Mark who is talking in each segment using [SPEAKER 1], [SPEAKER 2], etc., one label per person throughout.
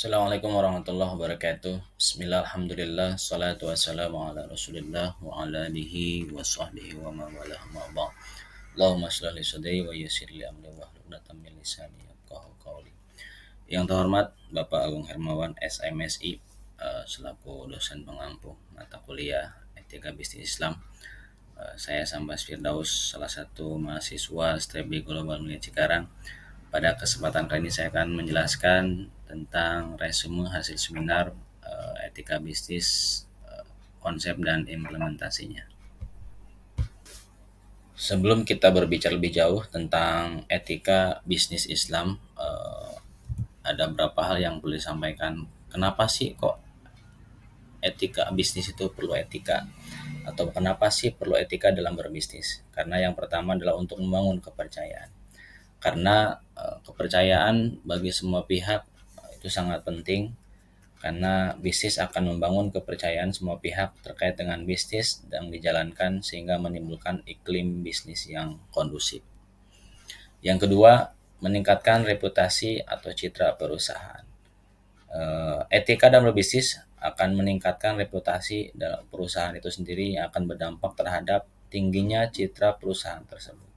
[SPEAKER 1] Assalamualaikum warahmatullahi wabarakatuh. Bismillah, alhamdulillah, salatu wassalamu ala rasulillah wa ala alihi wa sahbihi wa mawalah ma ba'd. Allahumma sholli li sadri wa yassir li amri wa hlul 'uqdatam min lisani yafqahu qawli. Yang terhormat Bapak Agung Hermawan SMSI, selaku dosen pengampu mata kuliah Etika Bisnis Islam. Saya Sambas Firdaus, salah satu mahasiswa Strebli Global Media Cikarang. Pada kesempatan kali ini saya akan menjelaskan tentang resume hasil seminar etika bisnis, konsep dan implementasinya. Sebelum kita berbicara lebih jauh tentang etika bisnis Islam, ada beberapa hal yang perlu disampaikan. Kenapa sih kok etika bisnis itu perlu etika? Atau kenapa sih perlu etika dalam berbisnis? Karena yang pertama adalah untuk membangun kepercayaan. Karena kepercayaan bagi semua pihak itu sangat penting, karena bisnis akan membangun kepercayaan semua pihak terkait dengan bisnis yang dijalankan sehingga menimbulkan iklim bisnis yang kondusif. Yang kedua, meningkatkan reputasi atau citra perusahaan. Etika dalam berbisnis akan meningkatkan reputasi dalam perusahaan itu sendiri yang akan berdampak terhadap tingginya citra perusahaan tersebut.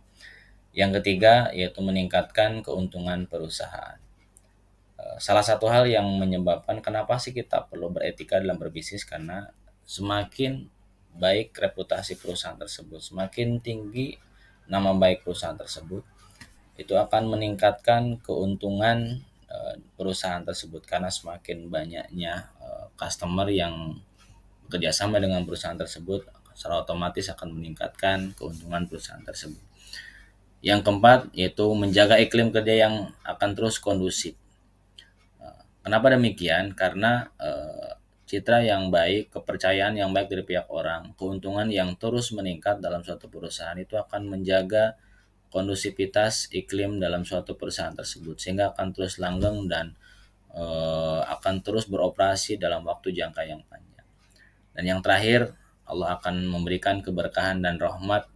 [SPEAKER 1] Yang ketiga, yaitu meningkatkan keuntungan perusahaan. Salah satu hal yang menyebabkan kenapa sih kita perlu beretika dalam berbisnis, karena semakin baik reputasi perusahaan tersebut, semakin tinggi nama baik perusahaan tersebut, itu akan meningkatkan keuntungan perusahaan tersebut, karena semakin banyaknya customer yang bekerjasama dengan perusahaan tersebut secara otomatis akan meningkatkan keuntungan perusahaan tersebut. Yang keempat, yaitu menjaga iklim kerja yang akan terus kondusif. Kenapa demikian? Karena citra yang baik, kepercayaan yang baik dari pihak orang, keuntungan yang terus meningkat dalam suatu perusahaan itu akan menjaga kondusivitas iklim dalam suatu perusahaan tersebut, sehingga akan terus langgeng dan akan terus beroperasi dalam waktu jangka yang panjang. Dan yang terakhir, Allah akan memberikan keberkahan dan rahmat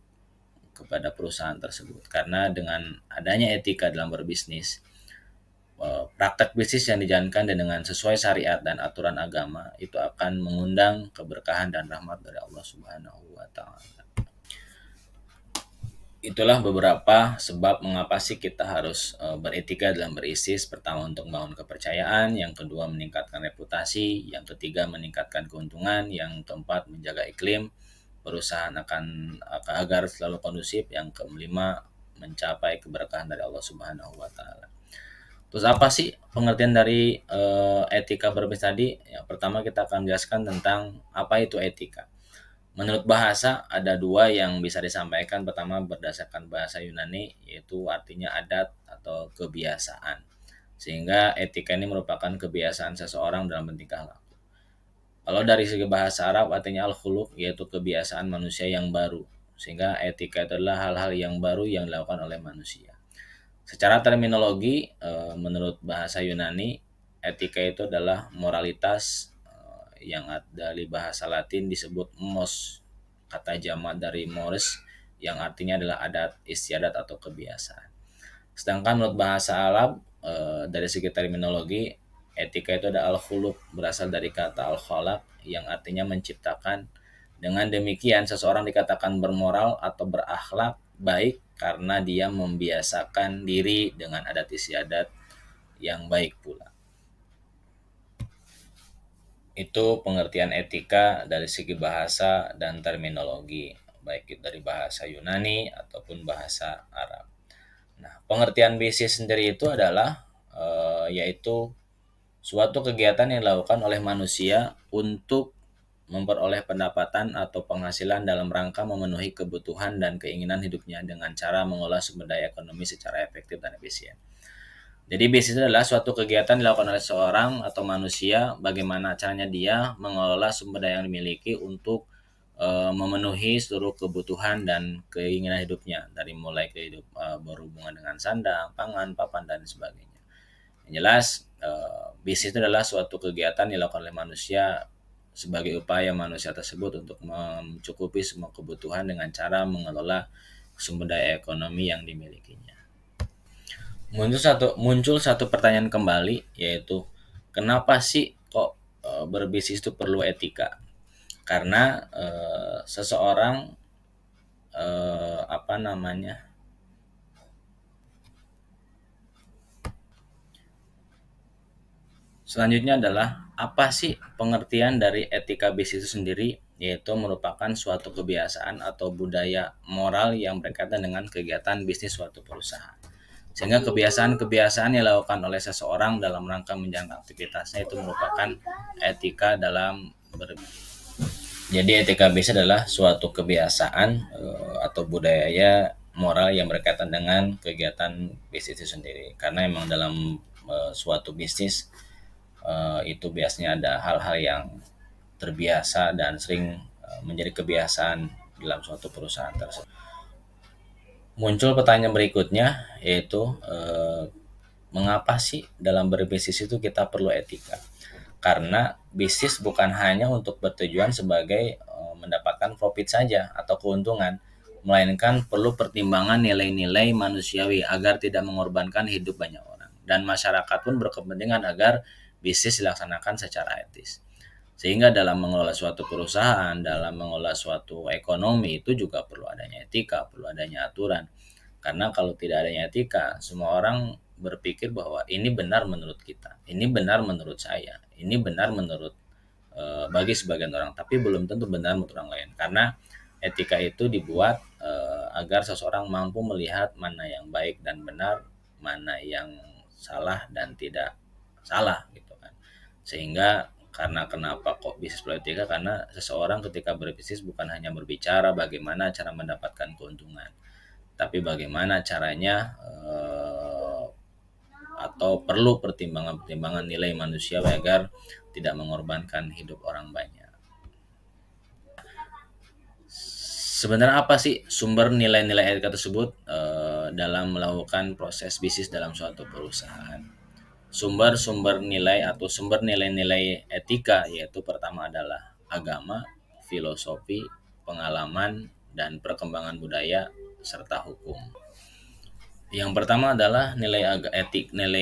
[SPEAKER 1] kepada perusahaan tersebut, karena dengan adanya etika dalam berbisnis, praktek bisnis yang dijalankan dengan sesuai syariat dan aturan agama itu akan mengundang keberkahan dan rahmat dari Allah Subhanahu wa taala. Itulah beberapa sebab mengapa sih kita harus beretika dalam berbisnis. Pertama, untuk membangun kepercayaan, yang kedua meningkatkan reputasi, yang ketiga meningkatkan keuntungan, yang keempat menjaga iklim perusahaan agar selalu kondusif, yang kelima mencapai keberkahan dari Allah Subhanahu wa taala. Terus apa sih pengertian dari etika berbisnis tadi? Yang pertama kita akan jelaskan tentang apa itu etika. Menurut bahasa ada dua yang bisa disampaikan. Pertama, berdasarkan bahasa Yunani, yaitu artinya adat atau kebiasaan. Sehingga etika ini merupakan kebiasaan seseorang dalam bertingkah laku. Kalau dari segi bahasa Arab artinya al-khuluq, yaitu kebiasaan manusia yang baru. Sehingga etika itu adalah hal-hal yang baru yang dilakukan oleh manusia. Secara terminologi, menurut bahasa Yunani, etika itu adalah moralitas yang dari bahasa Latin disebut mos, kata jamak dari mores yang artinya adalah adat istiadat atau kebiasaan. Sedangkan menurut bahasa Arab, dari segi terminologi, etika itu ada al-khuluq, berasal dari kata al-khalaq yang artinya menciptakan. Dengan demikian seseorang dikatakan bermoral atau berakhlak baik karena dia membiasakan diri dengan adat istiadat yang baik pula. Itu pengertian etika dari segi bahasa dan terminologi, baik dari bahasa Yunani ataupun bahasa Arab. Nah, pengertian bisnis sendiri itu adalah yaitu suatu kegiatan yang dilakukan oleh manusia untuk memperoleh pendapatan atau penghasilan dalam rangka memenuhi kebutuhan dan keinginan hidupnya dengan cara mengolah sumber daya ekonomi secara efektif dan efisien. Jadi bisnis adalah suatu kegiatan dilakukan oleh seorang atau manusia, bagaimana caranya dia mengelola sumber daya yang dimiliki untuk memenuhi seluruh kebutuhan dan keinginan hidupnya, dari mulai berhubungan dengan sandang, pangan, papan dan sebagainya. Yang jelas, bisnis itu adalah suatu kegiatan dilakukan oleh manusia sebagai upaya manusia tersebut untuk mencukupi semua kebutuhan dengan cara mengelola sumber daya ekonomi yang dimilikinya. Muncul satu pertanyaan kembali, yaitu Kenapa sih kok berbisnis itu perlu etika? Karena seseorang apa namanya, selanjutnya adalah apa sih pengertian dari etika bisnis itu sendiri? Yaitu merupakan suatu kebiasaan atau budaya moral yang berkaitan dengan kegiatan bisnis suatu perusahaan. Sehingga kebiasaan-kebiasaan yang dilakukan oleh seseorang dalam rangka menjalankan aktivitasnya itu merupakan etika dalam jadi etika bisnis adalah suatu kebiasaan atau budaya moral yang berkaitan dengan kegiatan bisnis itu sendiri. Karena emang dalam suatu bisnis itu biasanya ada hal-hal yang terbiasa dan sering menjadi kebiasaan dalam suatu perusahaan tersebut. Muncul pertanyaan berikutnya yaitu mengapa sih dalam berbisnis itu kita perlu etika? Karena bisnis bukan hanya untuk bertujuan sebagai mendapatkan profit saja atau keuntungan, melainkan perlu pertimbangan nilai-nilai manusiawi agar tidak mengorbankan hidup banyak orang. Dan masyarakat pun berkepentingan agar bisnis dilaksanakan secara etis. Sehingga dalam mengelola suatu perusahaan, dalam mengelola suatu ekonomi itu juga perlu adanya etika, perlu adanya aturan. Karena kalau tidak adanya etika, semua orang berpikir bahwa ini benar menurut kita, ini benar menurut saya, ini benar menurut bagi sebagian orang, tapi belum tentu benar menurut orang lain. Karena etika itu dibuat agar seseorang mampu melihat mana yang baik dan benar, mana yang salah dan tidak salah gitu kan. Sehingga karena kenapa kok bisnis perlu etika? Karena seseorang ketika berbisnis bukan hanya berbicara bagaimana cara mendapatkan keuntungan, tapi bagaimana caranya atau perlu pertimbangan-pertimbangan nilai manusia agar tidak mengorbankan hidup orang banyak. Sebenarnya apa sih sumber nilai-nilai etika tersebut dalam melakukan proses bisnis dalam suatu perusahaan? Sumber-sumber nilai atau sumber nilai-nilai etika yaitu pertama adalah agama, filosofi, pengalaman, dan perkembangan budaya serta hukum. Yang pertama adalah nilai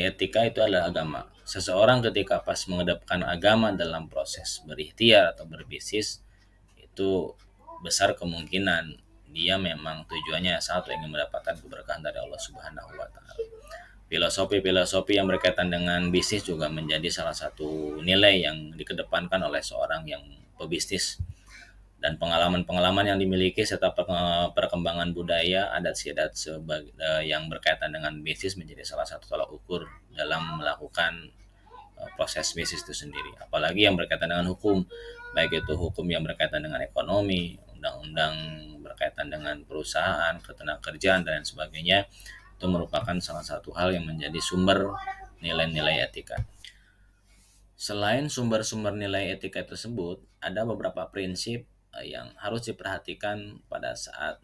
[SPEAKER 1] etika itu adalah agama. Seseorang ketika pas mengedepankan agama dalam proses berikhtiar atau berbisnis itu besar kemungkinan dia memang tujuannya satu ingin mendapatkan keberkahan dari Allah Subhanahu wa taala. Filosofi-filosofi yang berkaitan dengan bisnis juga menjadi salah satu nilai yang dikedepankan oleh seorang yang pebisnis, dan pengalaman-pengalaman yang dimiliki serta perkembangan budaya adat istiadat yang berkaitan dengan bisnis menjadi salah satu tolak ukur dalam melakukan proses bisnis itu sendiri. Apalagi yang berkaitan dengan hukum, baik itu hukum yang berkaitan dengan ekonomi, undang-undang berkaitan dengan perusahaan, ketenagakerjaan dan lain sebagainya, itu merupakan salah satu hal yang menjadi sumber nilai-nilai etika. Selain sumber-sumber nilai etika tersebut, ada beberapa prinsip yang harus diperhatikan pada saat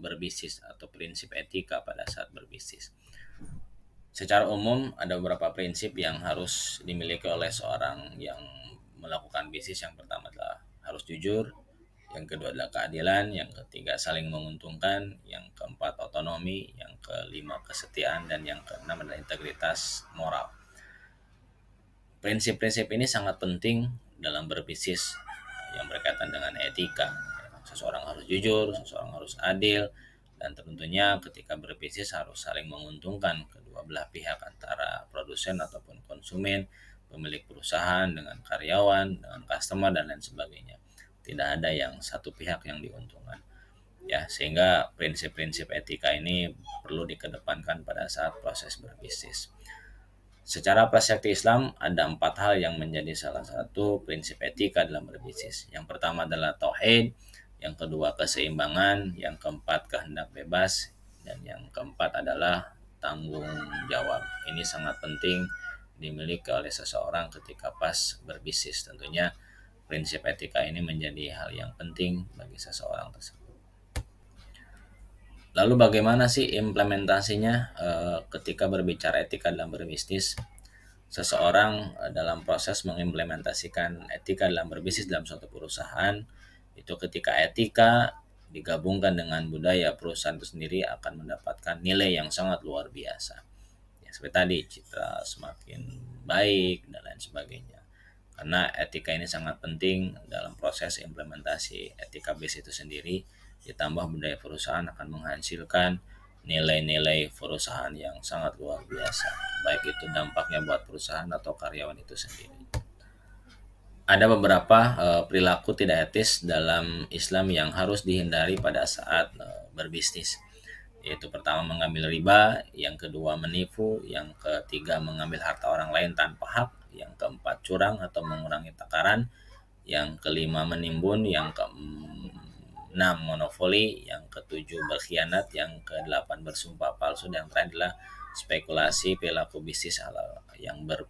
[SPEAKER 1] berbisnis atau prinsip etika pada saat berbisnis. Secara umum ada beberapa prinsip yang harus dimiliki oleh seorang yang melakukan bisnis. Yang pertama adalah harus jujur, yang kedua adalah keadilan, yang ketiga saling menguntungkan, yang keempat otonomi, yang kelima kesetiaan, dan yang keenam adalah integritas moral. Prinsip-prinsip ini sangat penting dalam berbisnis yang berkaitan dengan etika. Seseorang harus jujur, seseorang harus adil, dan tentunya ketika berbisnis harus saling menguntungkan kedua belah pihak antara produsen ataupun konsumen, pemilik perusahaan dengan karyawan, dengan customer dan lain sebagainya. Tidak ada yang satu pihak yang diuntungkan. Ya, sehingga prinsip-prinsip etika ini perlu dikedepankan pada saat proses berbisnis. Secara perspektif Islam, ada 4 hal yang menjadi salah satu prinsip etika dalam berbisnis. Yang pertama adalah tauhid, yang kedua keseimbangan, yang keempat kehendak bebas, dan yang keempat adalah tanggung jawab. Ini sangat penting dimiliki oleh seseorang ketika pas berbisnis. Tentunya prinsip etika ini menjadi hal yang penting bagi seseorang tersebut. Lalu bagaimana sih implementasinya ketika berbicara etika dalam berbisnis? Seseorang dalam proses mengimplementasikan etika dalam berbisnis dalam suatu perusahaan, itu ketika etika digabungkan dengan budaya perusahaan itu sendiri akan mendapatkan nilai yang sangat luar biasa. seperti tadi citra semakin baik dan lain sebagainya. Karena etika ini sangat penting dalam proses implementasi etika BIS itu sendiri, ditambah budaya perusahaan akan menghasilkan nilai-nilai perusahaan yang sangat luar biasa, baik itu dampaknya buat perusahaan atau karyawan itu sendiri. Ada beberapa perilaku tidak etis dalam Islam yang harus dihindari pada saat berbisnis, yaitu pertama mengambil riba, yang kedua menipu, yang ketiga mengambil harta orang lain tanpa hak, yang keempat curang atau mengurangi takaran, yang kelima menimbun, yang keenam monopoli, yang ketujuh berkhianat, yang kedelapan bersumpah palsu, dan yang terakhir adalah spekulasi perilaku bisnis halal yang ber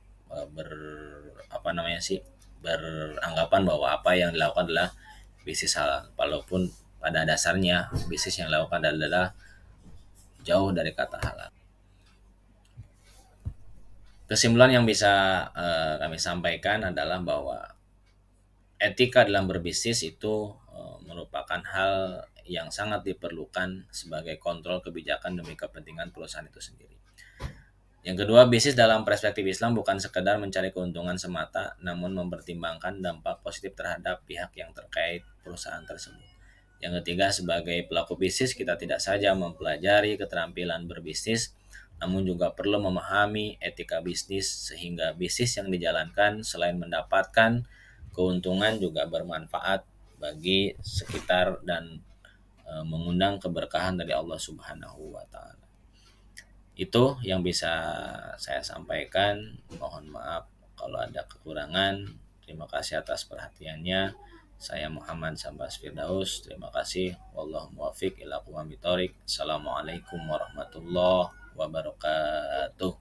[SPEAKER 1] apa namanya sih beranggapan bahwa apa yang dilakukan adalah bisnis halal, walaupun pada dasarnya bisnis yang dilakukan adalah jauh dari kata halal. Kesimpulan yang bisa kami sampaikan adalah bahwa etika dalam berbisnis itu merupakan hal yang sangat diperlukan sebagai kontrol kebijakan demi kepentingan perusahaan itu sendiri. Yang kedua, bisnis dalam perspektif Islam bukan sekedar mencari keuntungan semata, namun mempertimbangkan dampak positif terhadap pihak yang terkait perusahaan tersebut. Yang ketiga, sebagai pelaku bisnis, kita tidak saja mempelajari keterampilan berbisnis, namun juga perlu memahami etika bisnis sehingga bisnis yang dijalankan selain mendapatkan keuntungan juga bermanfaat bagi sekitar dan mengundang keberkahan dari Allah Subhanahu wa taala. Itu yang bisa saya sampaikan. Mohon maaf kalau ada kekurangan. Terima kasih atas perhatiannya. Saya Muhammad Sambas Firdaus. Terima kasih. Wallahu muwaffiq ila aqwamit thoriq. Assalamualaikum warahmatullahi wabarakatuh.